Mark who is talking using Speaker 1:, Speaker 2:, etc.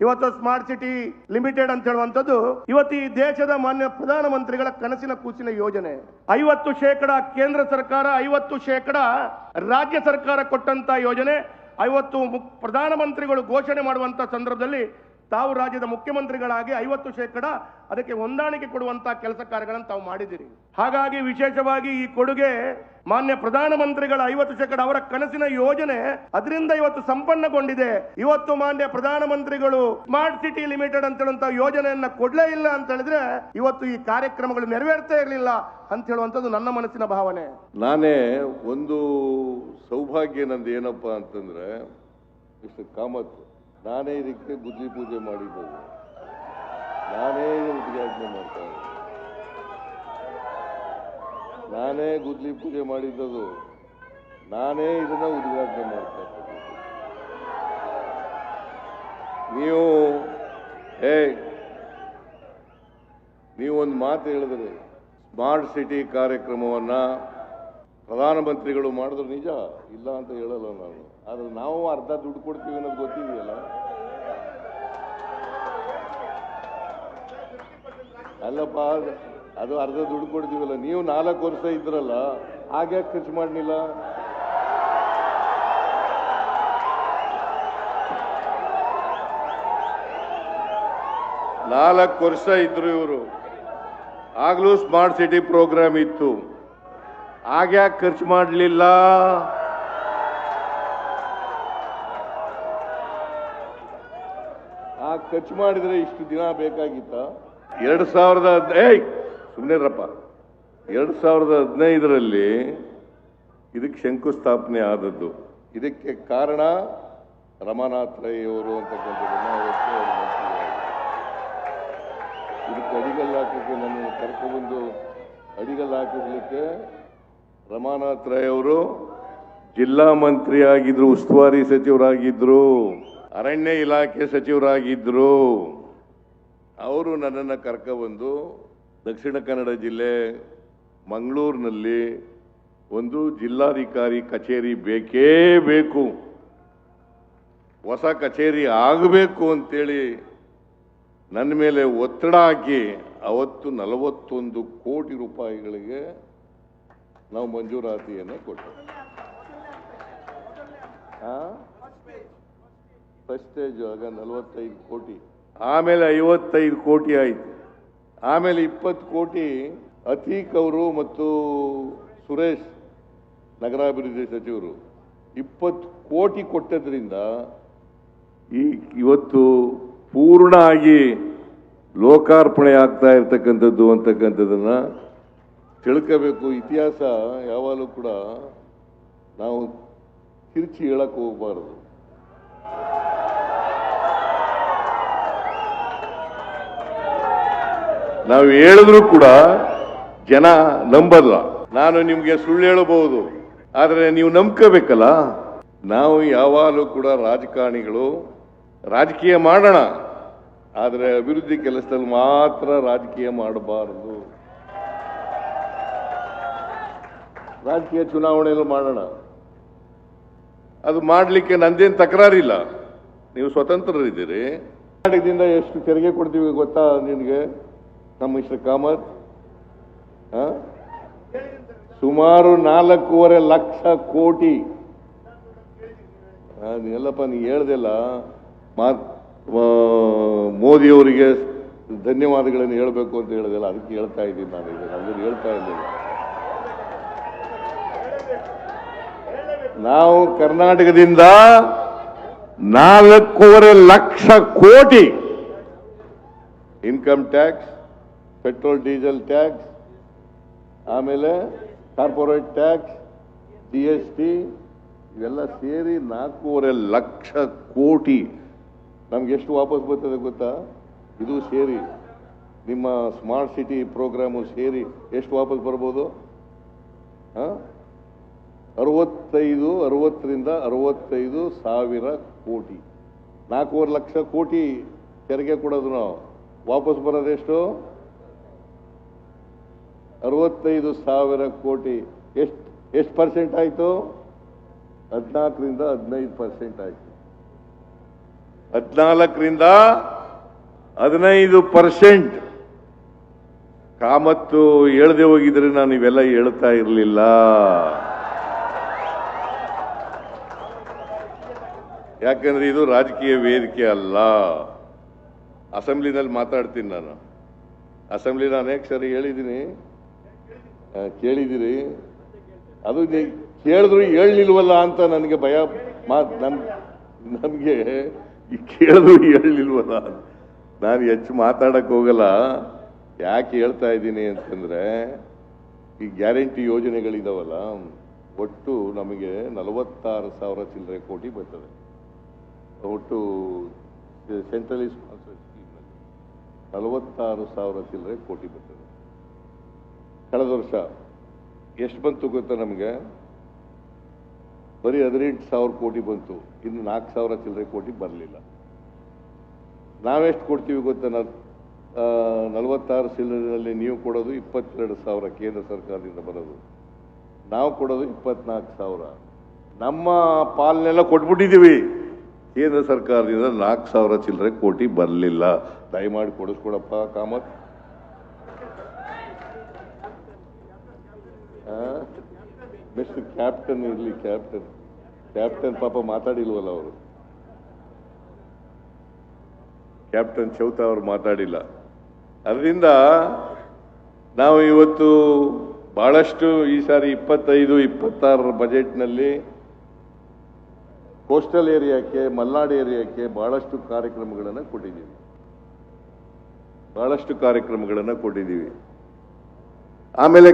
Speaker 1: ಇವತ್ತು smart city limited ಅಂತ ಹೇಳುವಂಥದ್ದು ಇವತ್ತು ಈ ದೇಶದ ಮಾನ್ಯ ಪ್ರಧಾನಮಂತ್ರಿಗಳ ಕನಸಿನ ಕೂಸಿನ ಯೋಜನೆ. 50% ಕೇಂದ್ರ ಸರ್ಕಾರ, 50% ರಾಜ್ಯ ಸರ್ಕಾರ ಕೊಟ್ಟಂತ ಯೋಜನೆ. 50 ಪ್ರಧಾನಮಂತ್ರಿಗಳು ಘೋಷಣೆ ಮಾಡುವಂತ ಸಂದರ್ಭದಲ್ಲಿ ತಾವು ರಾಜ್ಯದ ಮುಖ್ಯಮಂತ್ರಿಗಳಾಗಿ 50% ಅದಕ್ಕೆ ಹೊಂದಾಣಿಕೆ ಕೊಡುವಂತ ಕೆಲಸ ಕಾರ್ಯಗಳನ್ನು ತಾವು ಮಾಡಿದಿರಿ. ಹಾಗಾಗಿ ವಿಶೇಷವಾಗಿ ಈ ಕೊಡುಗೆ ಮಾನ್ಯ ಪ್ರಧಾನಮಂತ್ರಿಗಳ 50% ಅವರ ಕನಸಿನ ಯೋಜನೆ ಅದರಿಂದ ಇವತ್ತು ಸಂಪನ್ನಗೊಂಡಿದೆ. ಇವತ್ತು ಮಾನ್ಯ ಪ್ರಧಾನಮಂತ್ರಿಗಳು ಸ್ಮಾರ್ಟ್ ಸಿಟಿ ಲಿಮಿಟೆಡ್ ಅಂತ ಹೇಳುವಂತ ಯೋಜನೆಯನ್ನ ಕೊಡ್ಲೇ ಇಲ್ಲ ಅಂತ ಹೇಳಿದ್ರೆ ಇವತ್ತು ಈ ಕಾರ್ಯಕ್ರಮಗಳು ನೆರವೇರ್ತಾ ಇರಲಿಲ್ಲ ಅಂತ ಹೇಳುವಂತದ್ದು ನನ್ನ ಮನಸ್ಸಿನ ಭಾವನೆ.
Speaker 2: ನಾನೇ ಒಂದು ಸೌಭಾಗ್ಯ ನಂದು ಏನಪ್ಪಾ ಅಂತಂದ್ರೆ ಮಿಸ್ಟರ್ ಕಾಮತ್, ನಾನೇ ಇದಕ್ಕೆ ಗುದ್ಲಿ ಪೂಜೆ ಮಾಡಿದ್ದು, ನಾನೇ ಉದ್ಘಾಟನೆ ಮಾಡ್ತಾ ಇದ್ದೆ, ನಾನೇ ಗುದ್ಲಿ ಪೂಜೆ ಮಾಡಿದ್ದು, ನಾನೇ ಇದನ್ನ ಉದ್ಘಾಟನೆ ಮಾಡ್ತಾ ಇದ್ದೆ. ನೀವೊಂದು ಮಾತು ಹೇಳಿದ್ರಿ, ಸ್ಮಾರ್ಟ್ ಸಿಟಿ ಕಾರ್ಯಕ್ರಮವನ್ನ ಪ್ರಧಾನಮಂತ್ರಿಗಳು ಮಾಡಿದ್ರು ನಿಜ ಇಲ್ಲ ಅಂತ ಹೇಳಲ್ಲ ನಾನು, ಆದ್ರೆ ನಾವು ಅರ್ಧ ದುಡ್ಡು ಕೊಡ್ತೀವಿ ಅನ್ನೋದು ಗೊತ್ತಿದೆಯಲ್ಲ. ಅಲ್ಲಪ್ಪ, ಅದು ಅರ್ಧ ದುಡ್ಡು ಕೊಡ್ತೀವಲ್ಲ. ನೀವು 4 ವರ್ಷ ಇದ್ರಲ್ಲ, ಹಾಗ್ಯಾಕೆ ಖರ್ಚು ಮಾಡಲಿಲ್ಲ? ನಾಲ್ಕು ವರ್ಷ ಇದ್ರು ಇವರು, ಆಗ್ಲೂ ಸ್ಮಾರ್ಟ್ ಸಿಟಿ ಪ್ರೋಗ್ರಾಮ್ ಇತ್ತು, ಹಾಗ್ಯಾಕೆ ಖರ್ಚು ಮಾಡಲಿಲ್ಲ? ಖರ್ಚು ಮಾಡಿದ್ರೆ ಇಷ್ಟು ದಿನ ಬೇಕಾಗಿತ್ತ? 2015ರಲ್ಲಿ ಇದಕ್ಕೆ ಶಂಕುಸ್ಥಾಪನೆ ಆದದ್ದು. ಇದಕ್ಕೆ ಕಾರಣ ರಮಾನಾಥ್ ರೈ ಅವರು ಅಂತಕ್ಕಂಥದ್ದನ್ನ ಇದಕ್ಕೆ ಅಡಿಗಲ್ಲು ಹಾಕಲಿಕ್ಕೆ ನನ್ನ ಕರ್ಕೊಂಡ್ಬಂದು ಅಡಿಗಲ್ಲು ಹಾಕಿರ್ಲಿಕ್ಕೆ ರಮಾನಾಥ್ ರೈ ಅವರು ಜಿಲ್ಲಾ ಮಂತ್ರಿ ಆಗಿದ್ರು, ಉಸ್ತುವಾರಿ ಸಚಿವರಾಗಿದ್ರು, ಅರಣ್ಯ ಇಲಾಖೆ ಸಚಿವರಾಗಿದ್ರು. ಅವರು ನನ್ನನ್ನು ಕರ್ಕೊಂಡ್ಬಂದು ದಕ್ಷಿಣ ಕನ್ನಡ ಜಿಲ್ಲೆ ಮಂಗಳೂರಿನಲ್ಲಿ ಒಂದು ಜಿಲ್ಲಾಧಿಕಾರಿ ಕಚೇರಿ ಬೇಕೇ ಬೇಕು, ಹೊಸ ಕಚೇರಿ ಆಗಬೇಕು ಅಂತೇಳಿ ನನ್ನ ಮೇಲೆ ಒತ್ತಡ ಹಾಕಿ ಅವತ್ತು 41 ಕೋಟಿ ರೂಪಾಯಿಗಳಿಗೆ ನಾವು ಮಂಜೂರಾತಿಯನ್ನು ಕೊಟ್ಟೆವು. ಫಸ್ಟ್ ಸ್ಟೇಜ್ ಆಗ 45 ಕೋಟಿ, ಆಮೇಲೆ 55 ಕೋಟಿ ಆಯಿತು, ಆಮೇಲೆ 20 ಕೋಟಿ ಅತೀಕ್ ಅವರು ಮತ್ತು ಸುರೇಶ್ ನಗರಾಭಿವೃದ್ಧಿ ಸಚಿವರು 20 ಕೋಟಿ ಕೊಟ್ಟದ್ರಿಂದ ಇವತ್ತು ಪೂರ್ಣ ಆಗಿ ಲೋಕಾರ್ಪಣೆ ಆಗ್ತಾ ಇರ್ತಕ್ಕಂಥದ್ದು ಅಂತಕ್ಕಂಥದ್ದನ್ನ ತಿಳ್ಕೋಬೇಕು. ಇತಿಹಾಸ ಯಾವಾಗಲೂ ಕೂಡ ನಾವು ತಿರುಚಿ ಹೇಳಕ್ ಹೋಗಬಾರದು. ನಾವು ಹೇಳಿದ್ರು ಕೂಡ ಜನ ನಂಬಲ್ಲ. ನಾನು ನಿಮ್ಗೆ ಸುಳ್ಳು ಹೇಳಬಹುದು, ಆದರೆ ನೀವು ನಂಬ್ಕೋಬೇಕಲ್ಲ. ನಾವು ಯಾವಾಗಲೂ ಕೂಡ ರಾಜಕಾರಣಿಗಳು ರಾಜಕೀಯ ಮಾಡೋಣ, ಆದರೆ ಅಭಿವೃದ್ಧಿ ಕೆಲಸದಲ್ಲಿ ಮಾತ್ರ ರಾಜಕೀಯ ಮಾಡಬಾರದು. ರಾಜಕೀಯ ಚುನಾವಣೆಯಲ್ಲಿ ಮಾಡೋಣ, ಅದು ಮಾಡಲಿಕ್ಕೆ ನಂದೇನು ತಕರಾರಿಲ್ಲ. ನೀವು ಸ್ವತಂತ್ರರಿದ್ದೀರಿ. ಕರ್ನಾಟಕದಿಂದ ಎಷ್ಟು ತೆರಿಗೆ ಕೊಡ್ತೀವಿ ಗೊತ್ತಾ ನಿನಗೆ ನಮ್ಮ ಮಿಸ್ಟರ್ ಕಾಮತ್? ಸುಮಾರು 4.5 ಲಕ್ಷ ಕೋಟಿ. ಎಲ್ಲಪ್ಪ ನೀ ಹೇಳ್ದೆಲ್ಲ, ಮೋದಿಯವರಿಗೆ ಧನ್ಯವಾದಗಳನ್ನು ಹೇಳಬೇಕು ಅಂತ ಹೇಳಿದೆಲ್ಲ, ಅದಕ್ಕೆ ಹೇಳ್ತಾ ಇದ್ದೀನಿ ನಾನು. ಅದನ್ನು ಹೇಳ್ತಾ ಇದ್ದೀನಿ. ನಾವು ಕರ್ನಾಟಕದಿಂದ 4.5 ಲಕ್ಷ ಕೋಟಿ income tax, petrol diesel tax, ಆಮೇಲೆ ಕಾರ್ಪೊರೇಟ್ ಟ್ಯಾಕ್ಸ್, GST ಇವೆಲ್ಲ ಸೇರಿ 4.5 ಲಕ್ಷ ಕೋಟಿ. ನಮ್ಗೆ ಎಷ್ಟು ವಾಪಸ್ ಬರ್ತದೆ ಗೊತ್ತಾ? ಇದು ಸೇರಿ ನಿಮ್ಮ ಸ್ಮಾರ್ಟ್ ಸಿಟಿ ಪ್ರೋಗ್ರಾಮು ಸೇರಿ ಎಷ್ಟು ವಾಪಸ್ ಬರ್ಬೋದು? 60 ಸಾವಿರ ಕೋಟಿ. 4.5 ಲಕ್ಷ ಕೋಟಿ ತೆರಿಗೆ ಕೊಡೋದು ನಾವು, ವಾಪಸ್ ಬರೋದೆಷ್ಟು? 65 ಸಾವಿರ ಕೋಟಿ. ಎಷ್ಟು ಪರ್ಸೆಂಟ್ ಆಯಿತು? 14ರಿಂದ 15% ಆಯಿತು. 14ರಿಂದ 15%. ಕಾಮತ್ತು ಹೇಳದೆ ಹೋಗಿದ್ರೆ ನಾನು ಇವೆಲ್ಲ ಹೇಳ್ತಾ ಇರಲಿಲ್ಲ. ಯಾಕಂದ್ರೆ ಇದು ರಾಜಕೀಯ ವೇದಿಕೆ ಅಲ್ಲ. ಅಸೆಂಬ್ಲಿನಲ್ಲಿ ಮಾತಾಡ್ತೀನಿ ನಾನು. ಅಸೆಂಬ್ಲಿನ ಅನೇಕ ಸರಿ ಹೇಳಿದ್ದೀನಿ, ಕೇಳಿದಿರಿ. ಅದು ಕೇಳಿದ್ರು ಹೇಳಲಿಲ್ವಲ್ಲ ಅಂತ ನನಗೆ ಭಯ. ನಮಗೆ ಕೇಳಿದ್ರು ಹೇಳಲಿಲ್ವಲ್ಲ. ನಾನು ಹೆಚ್ಚು ಮಾತಾಡಕ್ ಹೋಗಲ್ಲ. ಯಾಕೆ ಹೇಳ್ತಾ ಇದ್ದೀನಿ ಅಂತಂದ್ರೆ, ಈ ಗ್ಯಾರಂಟಿ ಯೋಜನೆಗಳಿದಾವಲ್ಲ, ಒಟ್ಟು ನಮಗೆ 46,000 ಚಿಲ್ಲರೆ ಕೋಟಿ ಬರ್ತದೆ. ಒಟ್ಟು ಸೆಂಟ್ರಲಿ ಸ್ಪಾನ್ಸರ್ಡ್ ಸ್ಕೀಮ್ನಲ್ಲಿ 46,000 ಚಿಲ್ಲರೆ ಕೋಟಿ ಬರ್ತದೆ. ಕಳೆದ ವರ್ಷ ಎಷ್ಟು ಬಂತು ಗೊತ್ತಾ ನಮಗೆ? ಬರೀ 18,000 ಕೋಟಿ ಬಂತು. ಇನ್ನು 4,000 ಚಿಲ್ಲರೆ ಕೋಟಿ ಬರಲಿಲ್ಲ. ನಾವೆಷ್ಟು ಕೊಡ್ತೀವಿ ಗೊತ್ತಾ? 46 ಚಿಲ್ಲರೆಯಲ್ಲಿ ನೀವು ಕೊಡೋದು 22,000 ಕೇಂದ್ರ ಸರ್ಕಾರದಿಂದ ಬರೋದು, ನಾವು ಕೊಡೋದು 24,000. ನಮ್ಮ ಪಾಲನೆಲ್ಲ ಕೊಟ್ಬಿಟ್ಟಿದ್ದೀವಿ. ಕೇಂದ್ರ ಸರ್ಕಾರದಿಂದ 4,000 ಚಿಲ್ಲರೆ ಕೋಟಿ ಬರಲಿಲ್ಲ. ದಯಮಾಡಿ ಕೊಡಿಸ್ಕೊಡಪ್ಪ ಕಾಮತ್. ಮಿಸ್ಟರ್ ಕ್ಯಾಪ್ಟನ್ ಇರಲಿ, ಕ್ಯಾಪ್ಟನ್ ಪಾಪ ಮಾತಾಡಿಲ್ವಲ್ಲ ಅವರು. ಕ್ಯಾಪ್ಟನ್ ಚೌತ ಅವರು ಮಾತಾಡಿಲ್ಲ. ಅದರಿಂದ ನಾವು ಇವತ್ತು ಬಹಳಷ್ಟು ಈ ಸಾರಿ 25-26 ಬಜೆಟ್ನಲ್ಲಿ ಕೋಸ್ಟಲ್ ಏರಿಯಾಕ್ಕೆ, ಮಲ್ನಾಡು ಏರಿಯಾಕ್ಕೆ ಬಹಳಷ್ಟು ಕಾರ್ಯಕ್ರಮಗಳನ್ನು ಕೊಟ್ಟಿದ್ದೀವಿ. ಆಮೇಲೆ